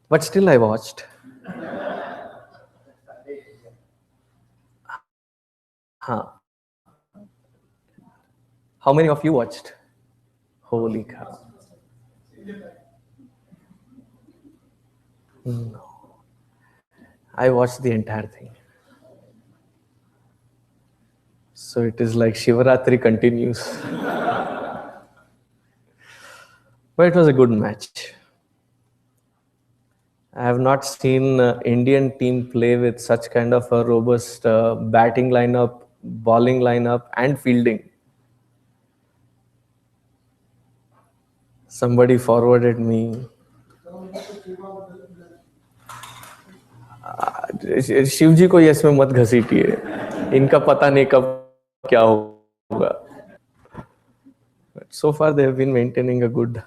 But still I watched. Huh. How many of you watched? Holy cow. I watched the entire thing. So it is like Shivaratri continues. But it was a good match. I have not seen Indian team play with such kind of a robust batting lineup, bowling lineup, and fielding. Somebody forwarded me. Shiv जी को ये इसमें मत घसीटिए, इनका पता नहीं कब क्या होगा. But so far they have been maintaining a good.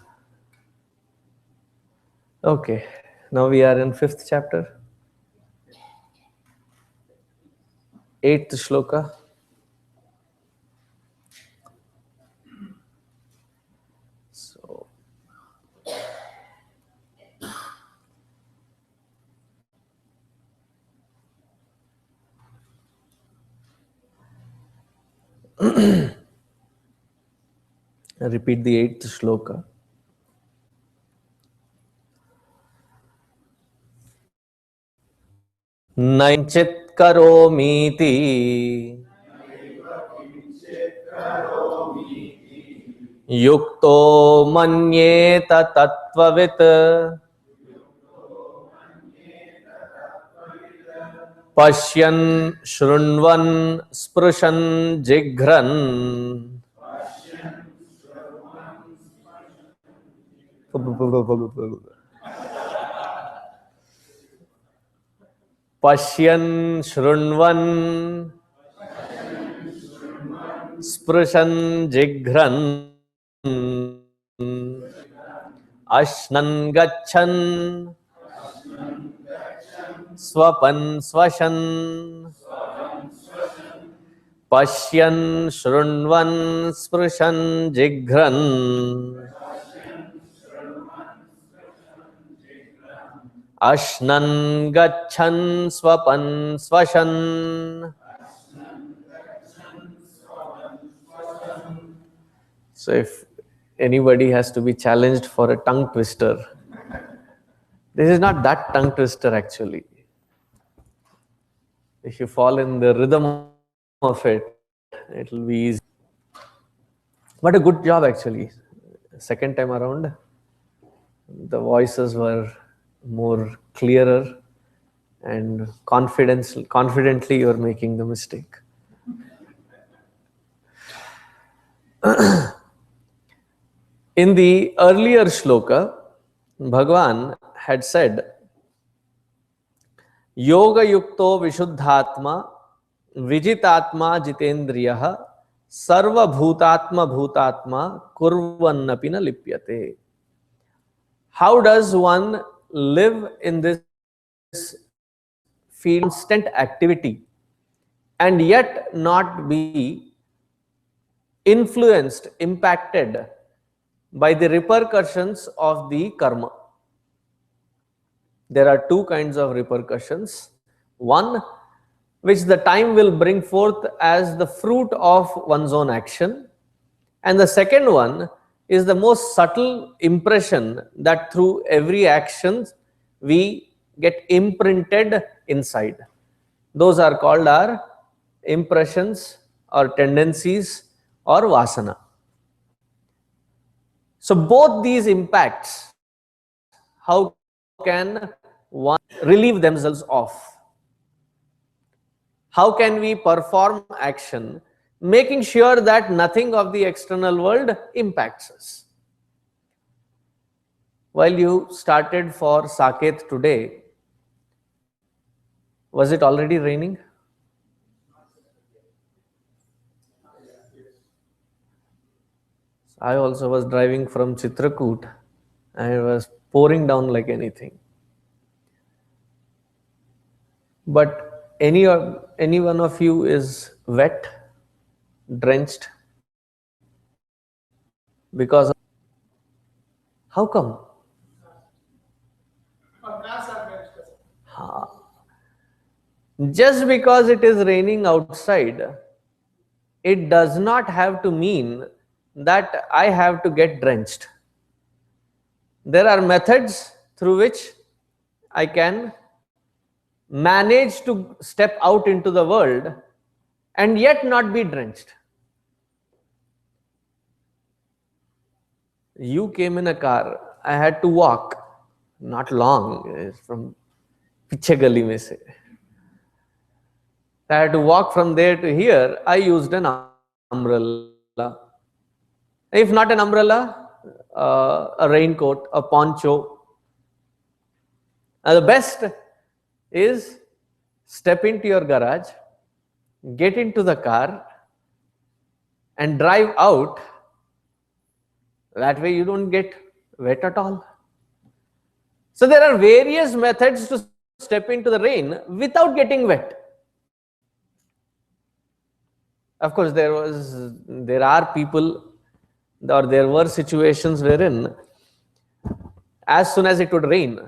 Okay, now we are in 5th chapter, 8th shloka. So I repeat the 8th shloka. नैचित् करोमीति युक्तो मन्येत तत्त्ववित् पश्यन् शृण्वन् स्पृशन् जिघ्रन् पश्यन् शृण्वन् स्पृशन् जिघ्रन् अश्नन् गच्छन् स्वपन् स्वशन् पश्यन् शृण्वन् स्पृशन् जिघ्रन् अश्नन् गच्छन् स्वपन् स्वशन्. So if anybody has to be challenged for a tongue twister, this is not that tongue twister actually. If you fall in the rhythm of it, it will be easy. But a good job actually. Second time around, the voices were more clearer and confidently you are making the mistake. In the earlier shloka, Bhagavan had said, Yoga yukto vishuddhatma vijitatma jitendriyaha sarva bhutatma bhutatma kurvannapina lipyate. How does one live in this field constant activity and yet not be influenced, impacted by the repercussions of the karma? There are two kinds of repercussions. One, which the time will bring forth as the fruit of one's own action. And the second one is the most subtle impression that through every action we get imprinted inside. Those are called our impressions or tendencies or vasana. So both these impacts, how can one relieve themselves of? How can we perform action, making sure that nothing of the external world impacts us? While you started for Saket today, was it already raining? I also was driving from Chitrakoot and it was pouring down like anything. But any one of you is wet, drenched because of, how come? Just because it is raining outside, it does not have to mean that I have to get drenched. There are methods through which I can manage to step out into the world and yet not be drenched. You came in a car, I had to walk, not long, from piche gali mein se. I had to walk from there to here. I used an umbrella. If not an umbrella, a raincoat, a poncho. The best is step into your garage, get into the car, and drive out. That way you don't get wet at all. So there are various methods to step into the rain without getting wet. Of course, there are people, or there were situations wherein as soon as it would rain,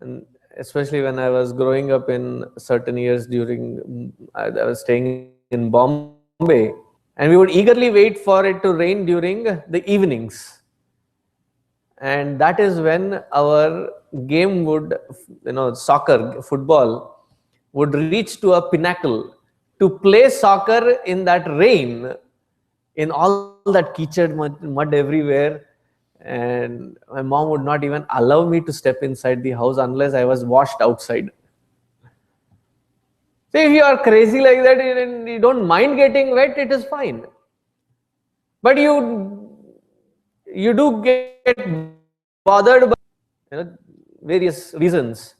and especially when I was growing up in certain years during, I was staying in Bombay, and we would eagerly wait for it to rain during the evenings. And that is when our game would, soccer, football, would reach to a pinnacle. To play soccer in that rain, in all that kitchen mud everywhere, and my mom would not even allow me to step inside the house unless I was washed outside. So if you are crazy like that and you don't mind getting wet, it is fine. But you do get bothered by various reasons,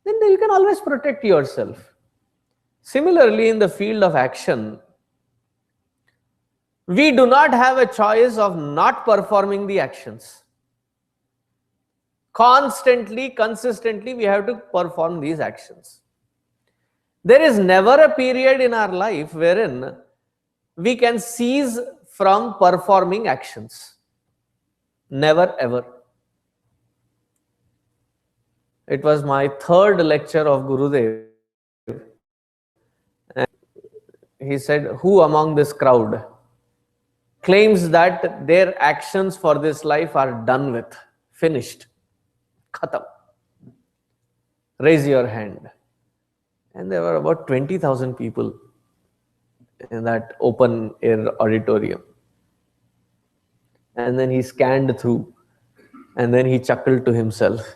then you can always protect yourself. Similarly, in the field of action, we do not have a choice of not performing the actions. Constantly, consistently, we have to perform these actions. There is never a period in our life wherein we can cease from performing actions. Never ever. It was my third lecture of Gurudev, and he said, who among this crowd claims that their actions for this life are done with, finished, khatam? Raise your hand. And there were about 20,000 people in that open air auditorium. And then he scanned through, and then he chuckled to himself.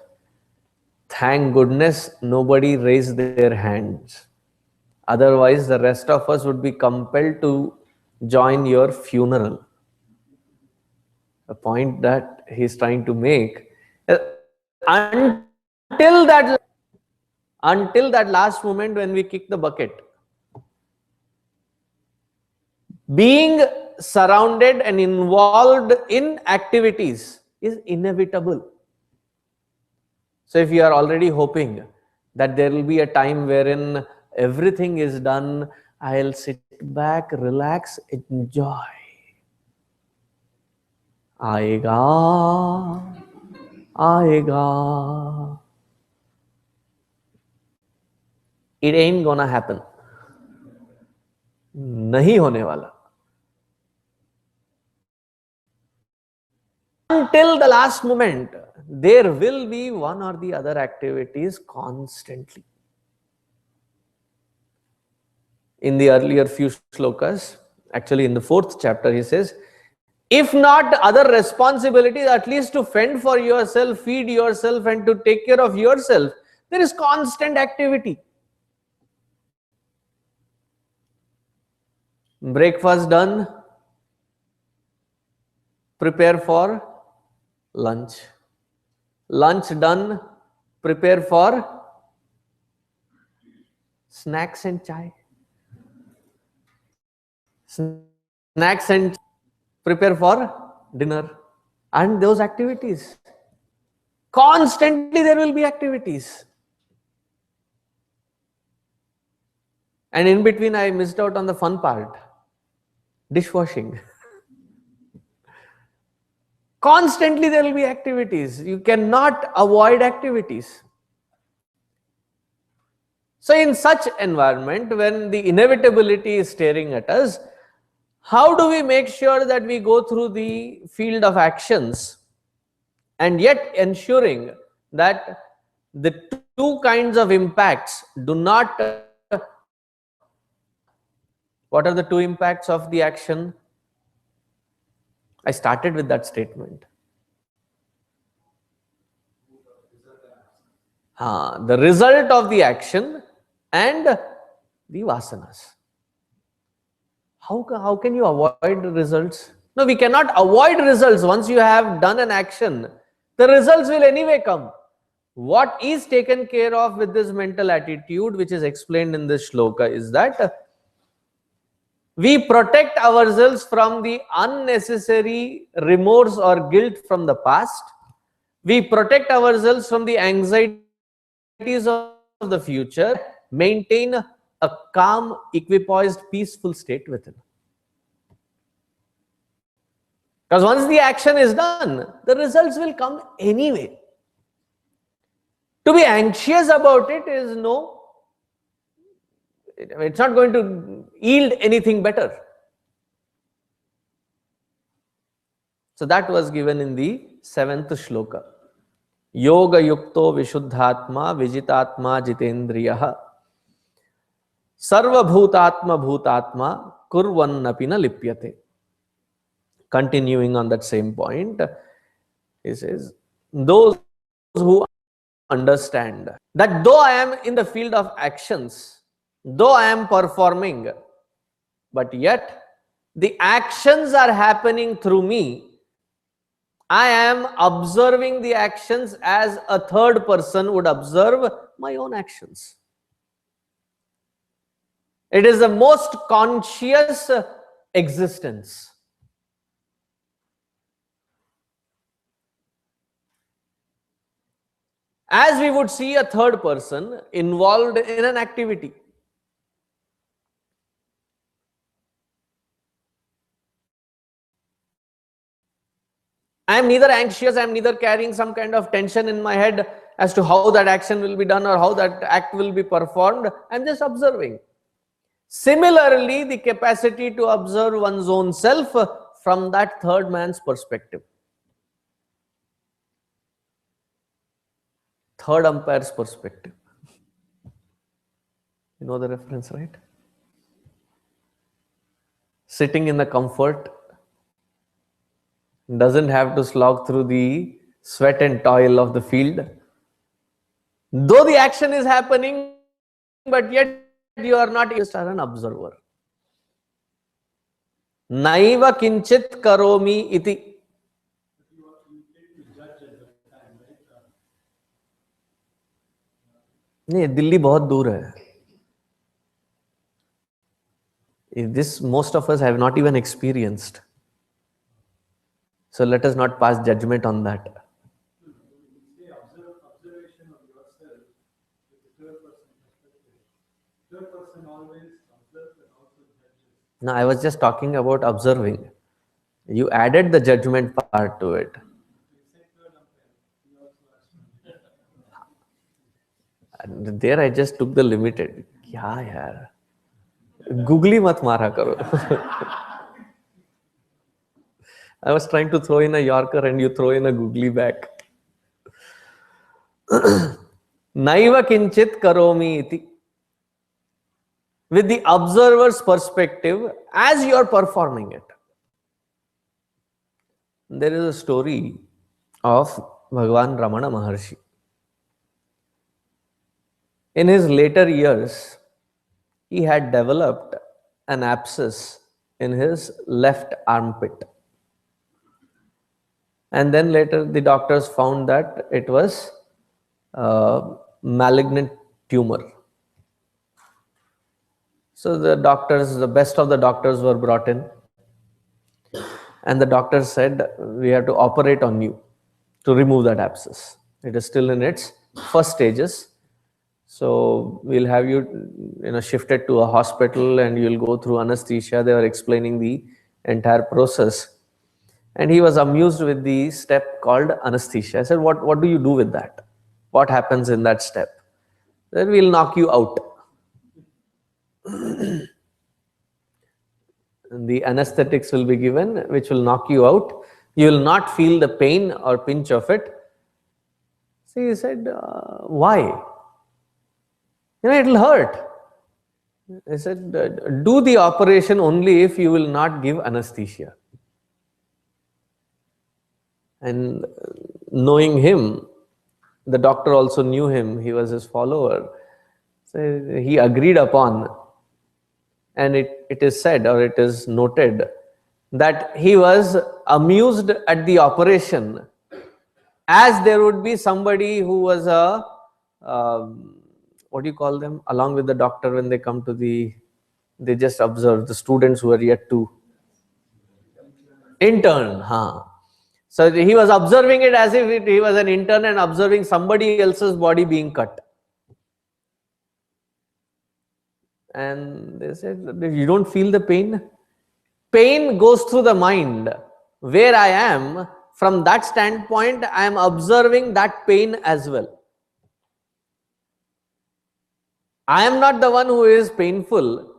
Thank goodness nobody raised their hands. Otherwise, the rest of us would be compelled to join your funeral. The point that he's trying to make, until that last moment when we kick the bucket, being surrounded and involved in activities is inevitable. So if you are already hoping that there will be a time wherein everything is done, I'll sit back, relax, enjoy. Aega. It ain't gonna happen. Nahi hone wala. Until the last moment, there will be one or the other activities constantly. In the earlier few slokas, actually in the 4th chapter, he says, if not other responsibilities, at least to fend for yourself, feed yourself, and to take care of yourself, there is constant activity. Breakfast done, prepare for lunch. Lunch done, prepare for snacks and chai. Snacks and prepare for dinner. And those activities. Constantly there will be activities. And in between I missed out on the fun part. Dishwashing. Constantly there will be activities. You cannot avoid activities. So in such environment, when the inevitability is staring at us, how do we make sure that we go through the field of actions and yet ensuring that the two kinds of impacts do not what are the two impacts of the action? I started with that statement. The result of the action and the vasanas. How can you avoid results? No, we cannot avoid results. Once you have done an action, the results will anyway come. What is taken care of with this mental attitude, which is explained in this shloka, is that we protect ourselves from the unnecessary remorse or guilt from the past. We protect ourselves from the anxieties of the future, maintain a calm, equipoised, peaceful state within. Because once the action is done, the results will come anyway. To be anxious about it is it's not going to yield anything better. So that was given in the 7th shloka. Yoga yukto vishuddhatma vijitatma jitendriyaha sarva bhutatma bhutatma kurvannapi na lipyate. Continuing on that same point, he says, those who understand that though I am in the field of actions, though I am performing, but yet the actions are happening through me, I am observing the actions as a third person would observe my own actions. It is the most conscious existence. As we would see a third person involved in an activity. I am neither anxious, I am neither carrying some kind of tension in my head as to how that action will be done or how that act will be performed. I am just observing. Similarly, the capacity to observe one's own self from that third man's perspective. Third umpire's perspective. You know the reference, right? Sitting in the comfort, doesn't have to slog through the sweat and toil of the field. Though the action is happening, but yet you are not just an observer. Naiva kinchit karomi iti. नहीं, दिल्ली बहुत दूर है. This most of us have not even experienced. So let us not pass judgment on that. Observation of yourself with the third person perspective. Third person always observes and also judges. No, I was just talking about observing. You added the judgment part to it. And there I just took the limited. क्या यार? Googly मत मारा करो. I was trying to throw in a Yorker and you throw in a googly back. Naiva kinchit karomi iti. With the observer's perspective as you are performing it. There is a story of Bhagavan Ramana Maharshi. In his later years, he had developed an abscess in his left armpit. And then later the doctors found that it was a malignant tumor. So the best of the doctors were brought in. And the doctors said, we have to operate on you to remove that abscess. It is still in its first stages. So we'll have you, shifted to a hospital and you'll go through anesthesia. They were explaining the entire process. And he was amused with the step called anesthesia. I said, what do you do with that? What happens in that step? Then we'll knock you out. The anesthetics will be given, which will knock you out. You will not feel the pain or pinch of it. So he said, why? It will hurt. I said, do the operation only if you will not give anesthesia. And knowing him, the doctor also knew him, he was his follower. So he agreed upon, and it is said, or it is noted, that he was amused at the operation as there would be somebody who was a, what do you call them, along with the doctor when they come to they just observe the students who are yet to intern. Huh? So he was observing it as if he was an intern and observing somebody else's body being cut. And they said, you don't feel the pain? Pain goes through the mind. Where I am, from that standpoint, I am observing that pain as well. I am not the one who is painful.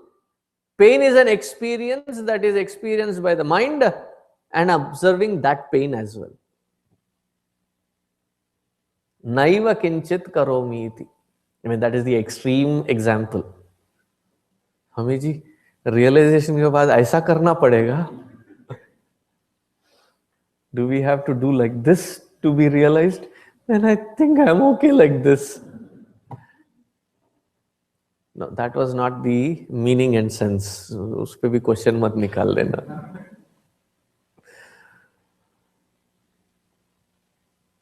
Pain is an experience that is experienced by the mind, and observing that pain as well. Naiva kinchit karomi iti. That is the extreme example. हमें जी realization के बाद ऐसा करना पड़ेगा. Do we have to do like this to be realized? Then I think I'm okay like this. No, that was not the meaning and sense. उस पे भी question मत निकाल लेना.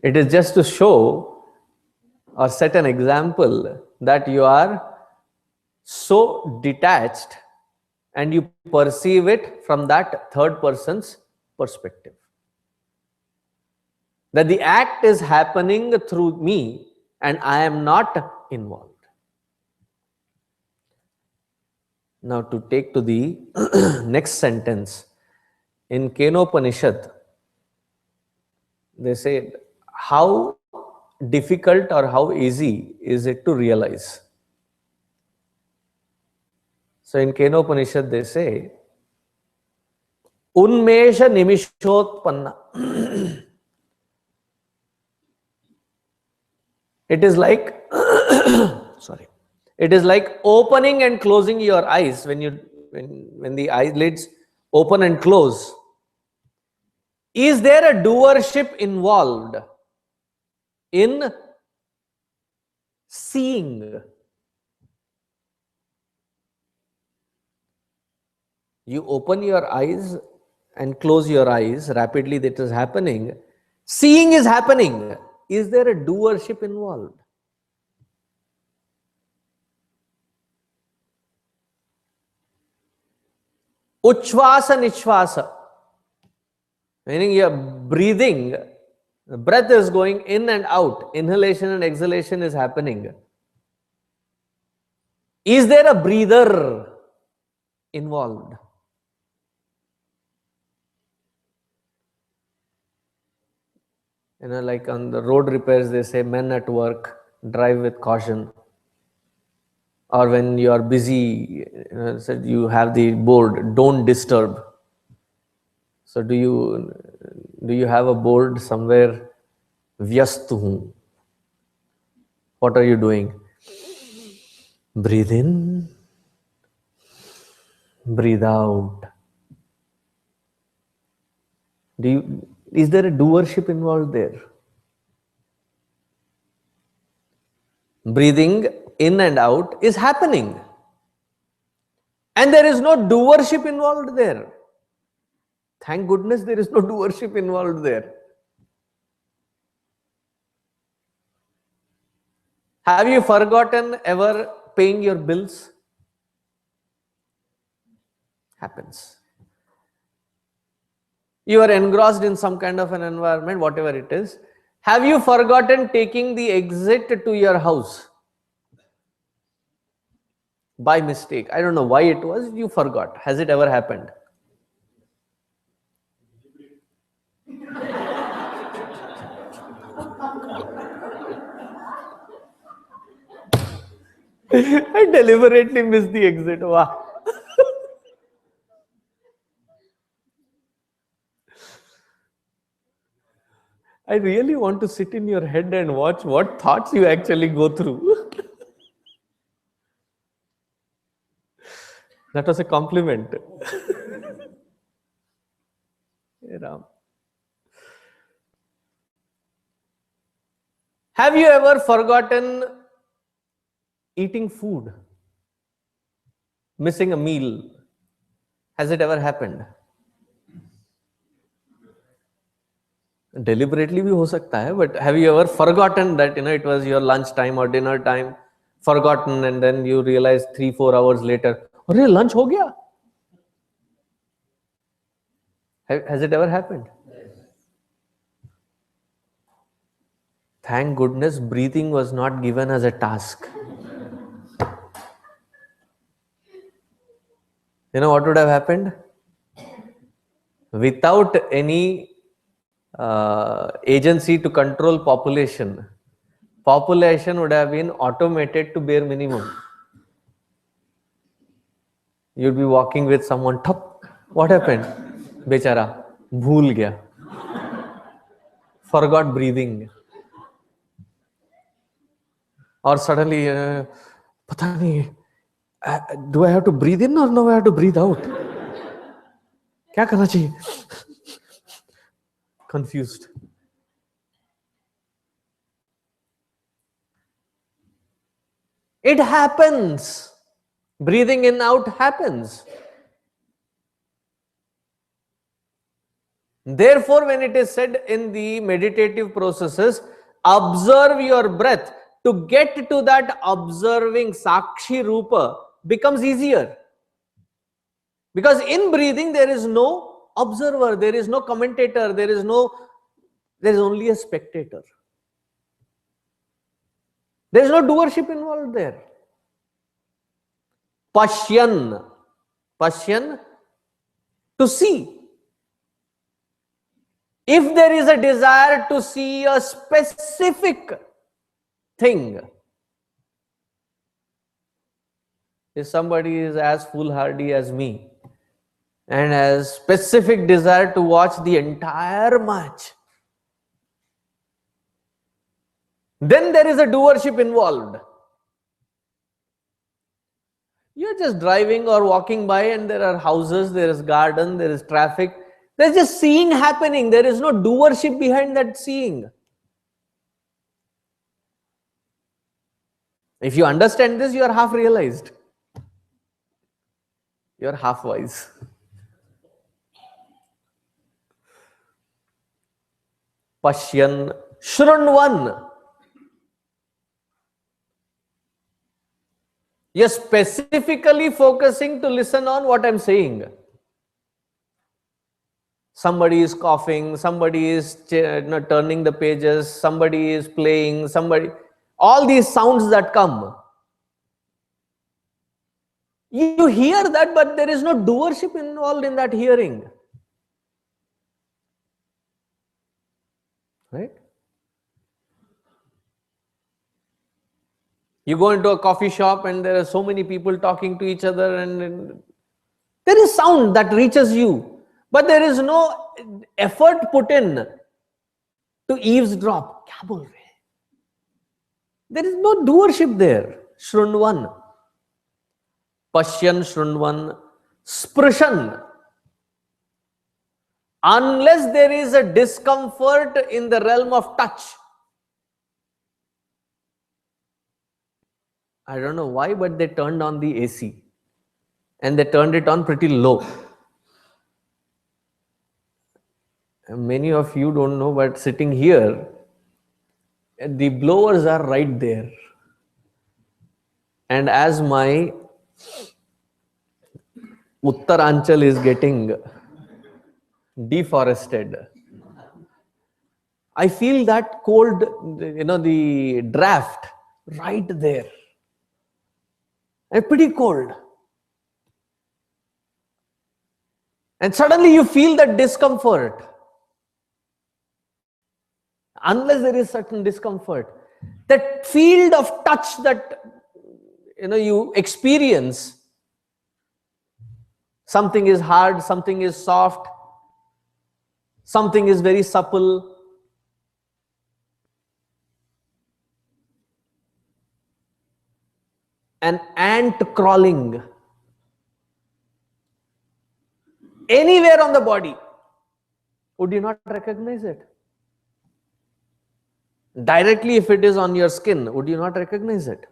It is just to show or set an example that you are so detached and you perceive it from that third person's perspective. That the act is happening through me and I am not involved. Now to take to the next sentence. In Kenopanishad, they say, how difficult or how easy is it to realize? So in Kenopanishad they say, Unmesha nimishotpanna. It is like, sorry, it is like opening and closing your eyes when the eyelids open and close. Is there a doership involved in seeing? You open your eyes and close your eyes rapidly, that is happening. Seeing is happening. Is there a doership involved? Uchvasa nichvasa, meaning you're breathing, the breath is going in and out, inhalation and exhalation is happening. Is there a breather involved? Like on the road repairs, they say men at work, drive with caution. Or when you are busy, you have the board, don't disturb. So do you have a board somewhere? Vyastu hu. What are you doing? Breathe in, breathe out. Is there a doership involved there? Breathing in and out is happening. And there is no doership involved there. Thank goodness there is no doership involved there. Have you forgotten ever paying your bills? Happens. You are engrossed in some kind of an environment, whatever it is. Have you forgotten taking the exit to your house? By mistake. I don't know why it was, you forgot. Has it ever happened? I deliberately missed the exit. Wow. I really want to sit in your head and watch what thoughts you actually go through. That was a compliment. Hey, Ram. Have you ever forgotten eating food? Missing a meal? Has it ever happened? Deliberately भी हो सकता है, but have you ever forgotten that it was your lunch time or dinner time, forgotten, and then you realize 3-4 hours later, अरे lunch हो गया? Has it ever happened? Thank goodness breathing was not given as a task. You know what would have happened? Without any agency to control population, population would have been automated to bare minimum. You'd be walking with someone, thap, what happened? Bechara, bhool gaya. Forgot breathing. Or suddenly, pata nahi, do I have to breathe in or no I have to breathe out? Kya karna chahiye? Confused. It happens. Breathing in out happens. Therefore, when it is said in the meditative processes, observe your breath, to get to that observing Sakshi Rupa becomes easier. Because in breathing, there is no observer, there is no commentator, there is only a spectator. There is no doership involved there. Pashyan, to see. If there is a desire to see a specific thing, if somebody is as foolhardy as me and has specific desire to watch the entire match, then there is a doership involved. You're just driving or walking by and there are houses, there is garden, there is traffic. There's just seeing happening. There is no doership behind that seeing. If you understand this, you are half realized. You are half wise. Pashyan Shrunvan. You're specifically focusing to listen on what I'm saying. Somebody is coughing, somebody is turning the pages, somebody is playing, all these sounds that come. You hear that, but there is no doership involved in that hearing. Right? You go into a coffee shop and there are so many people talking to each other and there is sound that reaches you, but there is no effort put in to eavesdrop. Kya bol rahe? There is no doership there. Shrunvan. Pashyan Shrunvan. Sprishan. Unless there is a discomfort in the realm of touch. I don't know why, but they turned on the AC. And they turned it on pretty low. Many of you don't know, but sitting here, the blowers are right there. And as my Uttaranchal is getting deforested, I feel that cold, the draft right there. And pretty cold. And suddenly you feel that discomfort. Unless there is certain discomfort, that field of touch that you experience something is hard, something is soft, something is very supple. An ant crawling anywhere on the body, would you not recognize it? Directly, if it is on your skin, would you not recognize it?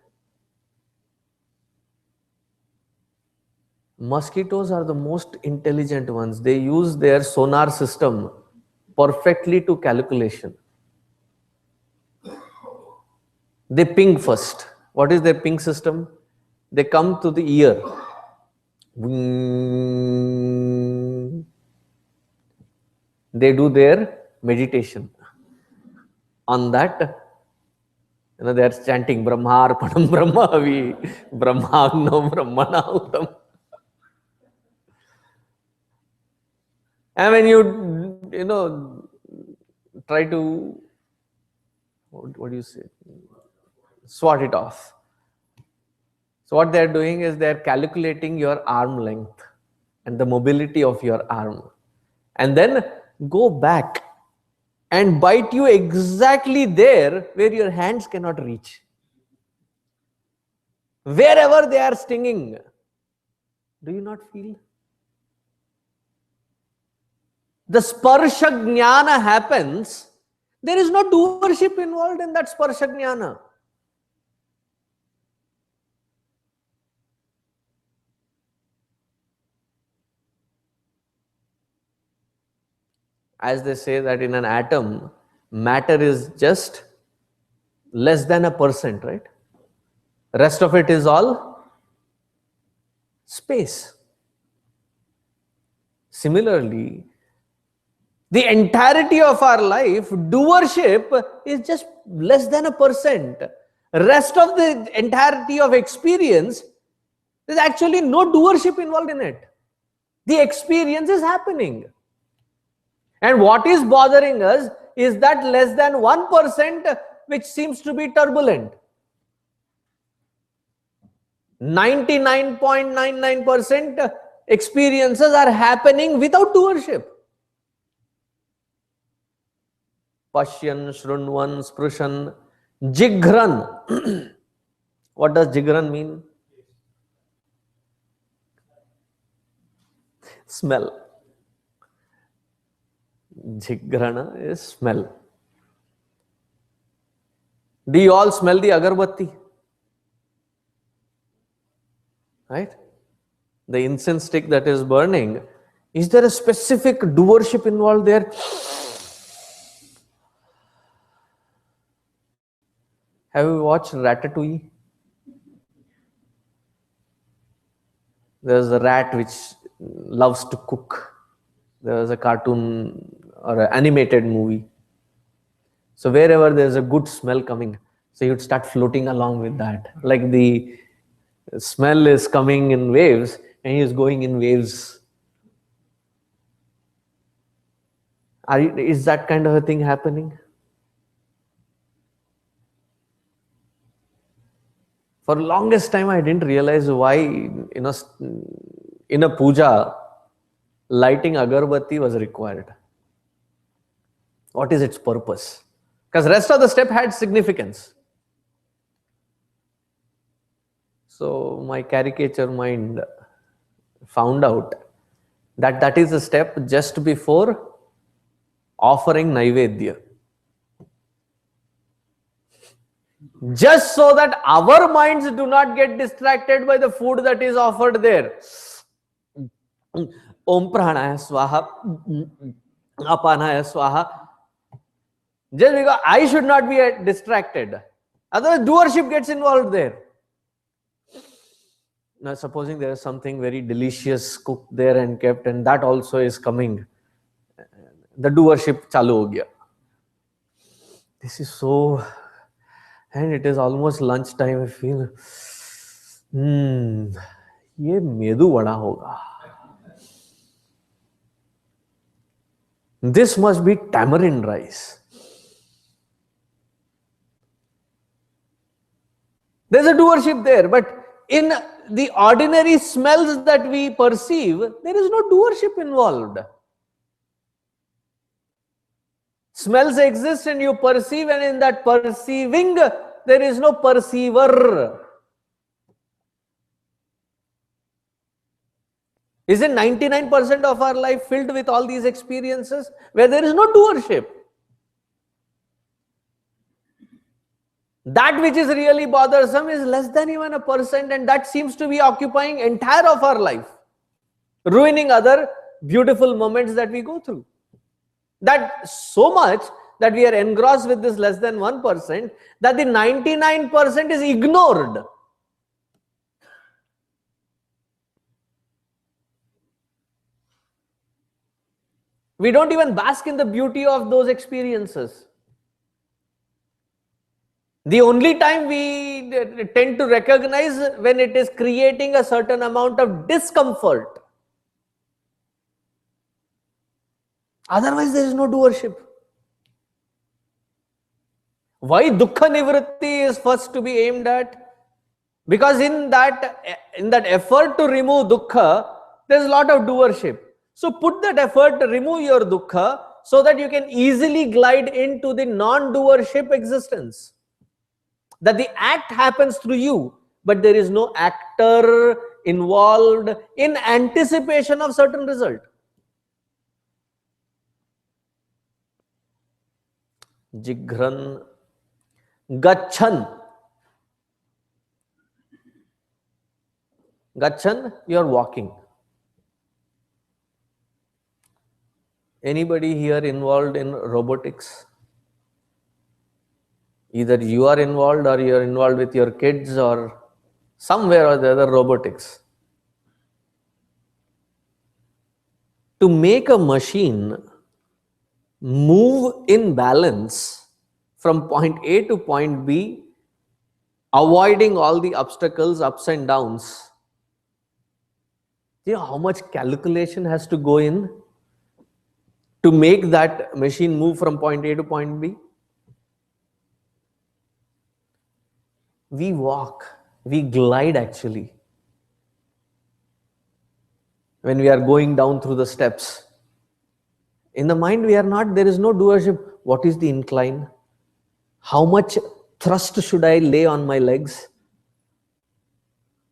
Mosquitoes are the most intelligent ones. They use their sonar system perfectly to calculation. They ping first. What is their ping system? They come to the ear. They do their meditation. On that, they are chanting Brahmarpanam Brahmavi, Brahmagno Brahmanautam. And when try to, what do you say, swat it off. So what they are doing is they are calculating your arm length and the mobility of your arm, and then go back and bite you exactly there where your hands cannot reach. Wherever they are stinging, do you not feel? The sparsha jnana happens. There is no doership involved in that sparsha jnana. As they say that in an atom, matter is just less than 1%, right? Rest of it is all space. Similarly, the entirety of our life, doership is just less than 1%. Rest of the entirety of experience, there's actually no doership involved in it. The experience is happening. And what is bothering us is that less than 1% which seems to be turbulent. 99.99% experiences are happening without doership. Pashyan, Shrunvan, Sprushan, Jighran. What does Jighran mean? Smell. Jighrana is smell. Do you all smell the agarbatti? Right? The incense stick that is burning, is there a specific doership involved there? Have you watched Ratatouille? There's a rat which loves to cook. There was a cartoon or an animated movie. So wherever there's a good smell coming, so you'd start floating along with that. Like the smell is coming in waves and he is going in waves. Is that kind of a thing happening? For the longest time, I didn't realize why, in a puja, lighting agarbatti was required. What is its purpose? Because rest of the step had significance. So my caricature mind found out that that is a step just before offering naivedya. Just so that our minds do not get distracted by the food that is offered there. Om pranaya swaha, apanaya swaha. Just because I should not be distracted. Otherwise, doership gets involved there. Now, supposing there is something very delicious cooked there and kept, and that also is coming. The doership chalu ho gaya. This is so... And it is almost lunchtime. I feel, ये मेदू वड़ा होगा. This must be tamarind rice. There's a doership there, but in the ordinary smells that we perceive, there is no doership involved. Smells exist and you perceive, and in that perceiving, there is no perceiver. Isn't 99% of our life filled with all these experiences where there is no doership? That which is really bothersome is less than even 1%, and that seems to be occupying entire of our life, ruining other beautiful moments that we go through. That so much that we are engrossed with this less than 1%, that the 99% is ignored. We don't even bask in the beauty of those experiences. The only time we tend to recognize when it is creating a certain amount of discomfort. Otherwise, there is no doership. Why dukkha nivritti is first to be aimed at? Because in that effort to remove dukkha, there is a lot of doership. So put that effort to remove your dukkha so that you can easily glide into the non-doership existence. That the act happens through you, but there is no actor involved in anticipation of certain result. Jighran, gachan. Gachan, you are walking. Anybody here involved in robotics? Either you are involved or you are involved with your kids or somewhere or the other robotics. To make a machine move in balance from point A to point B, avoiding all the obstacles, ups and downs. You know how much calculation has to go in to make that machine move from point A to point B? We walk, we glide actually. When we are going down through the steps. In the mind, we are not, there is no doership. What is the incline? How much thrust should I lay on my legs?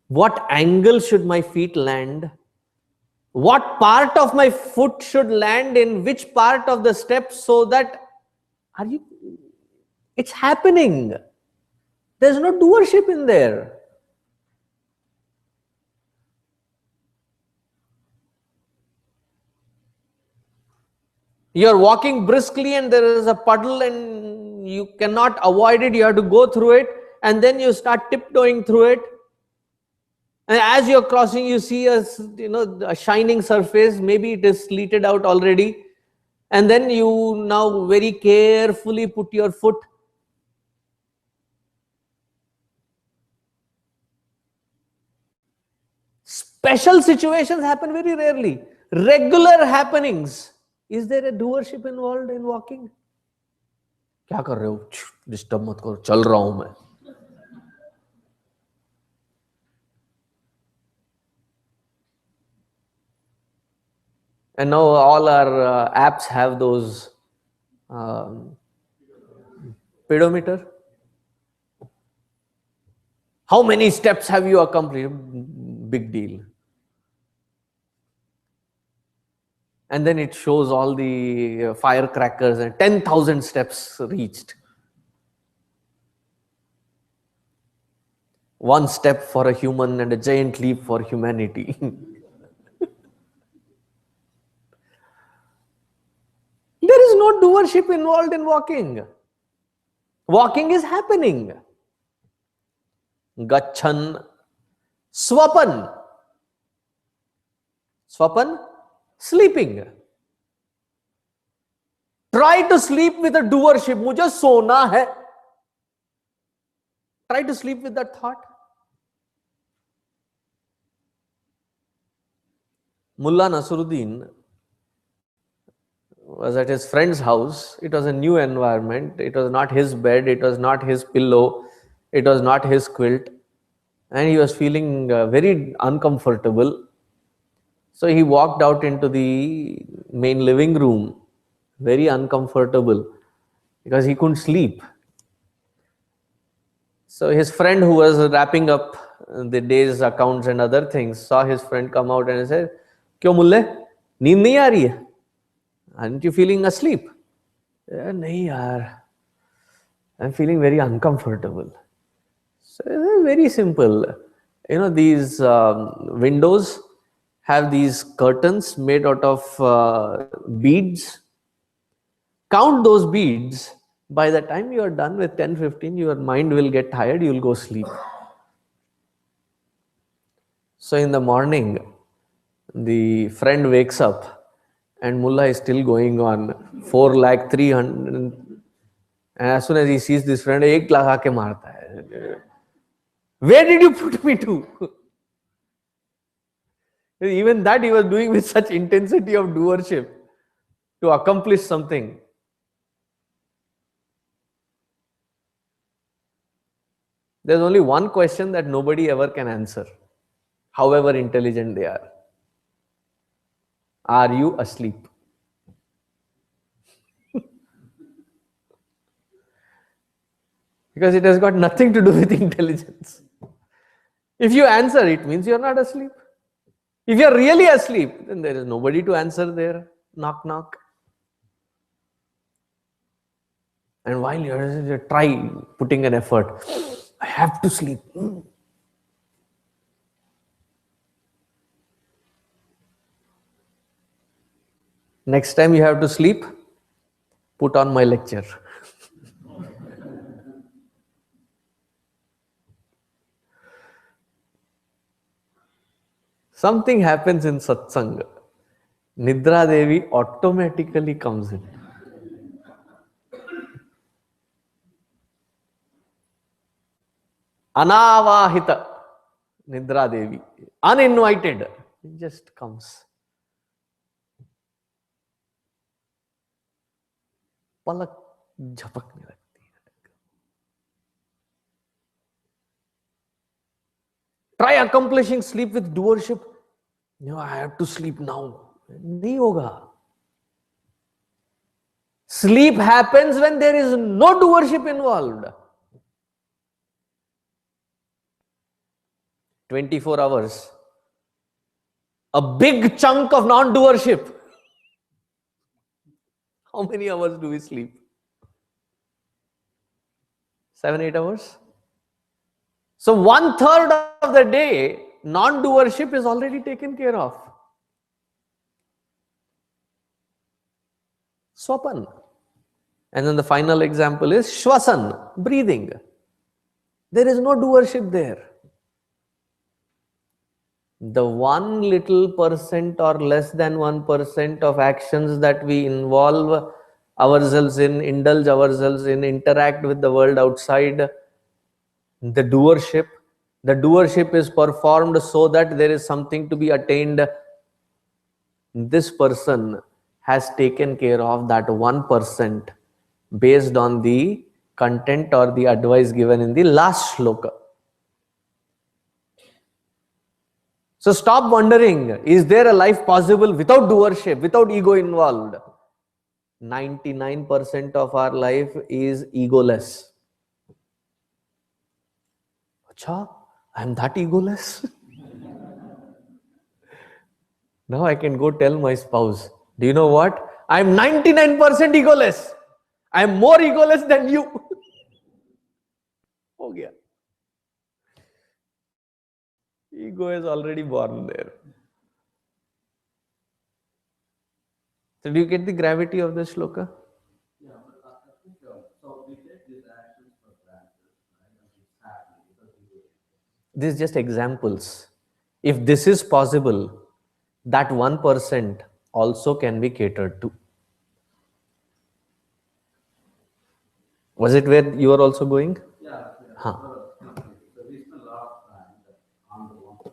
What angle should my feet land? What part of my foot should land in which part of the step so that, it's happening. There's no doership in there. You're walking briskly and there is a puddle and you cannot avoid it, you have to go through it, and then you start tiptoeing through it. And as you're crossing, you see a shining surface, maybe it is sleeted out already. And then you now very carefully put your foot. Special situations happen very rarely. Regular happenings. Is there a doership involved in walking? क्या कर रहे हो? Disturb मत करो, चल रहा हूं मैं. And now all our apps have those pedometer. How many steps have you accomplished? Big deal. And then it shows all the firecrackers and 10,000 steps reached. One step for a human and a giant leap for humanity. There is no doership involved in walking. Walking is happening. Gachan, swapan. Swapan, sleeping. Try to sleep with a doership. मुझे सोना है. Try to sleep with that thought. Mullah Nasruddin was at his friend's house. It was a new environment. It was not his bed. It was not his pillow. It was not his quilt. and he was feeling very uncomfortable. So he walked out into the main living room, very uncomfortable because he couldn't sleep. So his friend, who was wrapping up the day's accounts and other things, saw his friend come out and said, "क्यों मुल्ले, नींद नहीं आ रही है? Aren't you feeling asleep?" "नहीं यार, I'm feeling very uncomfortable." So it's very simple. These windows have these curtains made out of beads. Count those beads. By the time you are done with 10, 15, your mind will get tired, you will go sleep. So in the morning, the friend wakes up and Mullah is still going on 4 lakh 300. And as soon as he sees this friend, 1 lakh aake marta hai. Where did you put me to? Even that he was doing with such intensity of doership to accomplish something. There's only one question that nobody ever can answer, however intelligent they are. Are you asleep? Because it has got nothing to do with intelligence. If you answer, it means you're not asleep. If you're really asleep, then there is nobody to answer there. Knock, knock. And while you're try putting an effort, I have to sleep. Next time you have to sleep, put on my lecture. Something happens in satsang. Nidra Devi automatically comes in. Anavahita Nidra Devi. Uninvited. It just comes. पलक झपकने लगती है. Try accomplishing sleep with doership. I have to sleep now. नहीं होगा. Sleep happens when there is no doership involved. 24 hours. A big chunk of non-doership. How many hours do we sleep? 7, 8 hours? So 1/3 of the day, non-doership is already taken care of. Swapan. And then the final example is Shwasan, breathing. There is no doership there. The 1 little percent or less than 1% of actions that we involve ourselves in, indulge ourselves in, interact with the world outside, the doership is performed so that there is something to be attained. This person has taken care of that 1% based on the content or the advice given in the last shloka. So stop wondering, is there a life possible without doership, without ego involved? 99% of our life is egoless. Acha, I am that egoless? Now I can go tell my spouse, do you know what? I am 99% egoless. I am more egoless than you. Ho gaya. Ego is already born there. So do you get the gravity of this shloka? Yeah, but I think so. We take these actions for granted, right? And it's happening because we do it. These are just examples. If this is possible, that 1% also can be catered to. Was it where you are also going? Yeah. Huh. So we spend a lot of time on the 1%.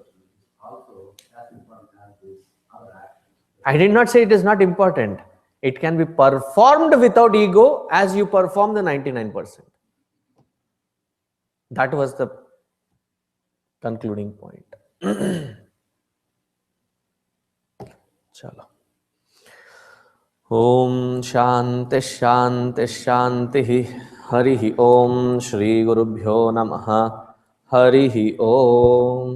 Also, as important as these other actions. I did not say it is not important. It can be performed without ego as you perform the 99%. That was the concluding point. चलो, ओम शांति शांति शांति। हरि ओम श्री गुरुभ्यो नमः। हरि ओम।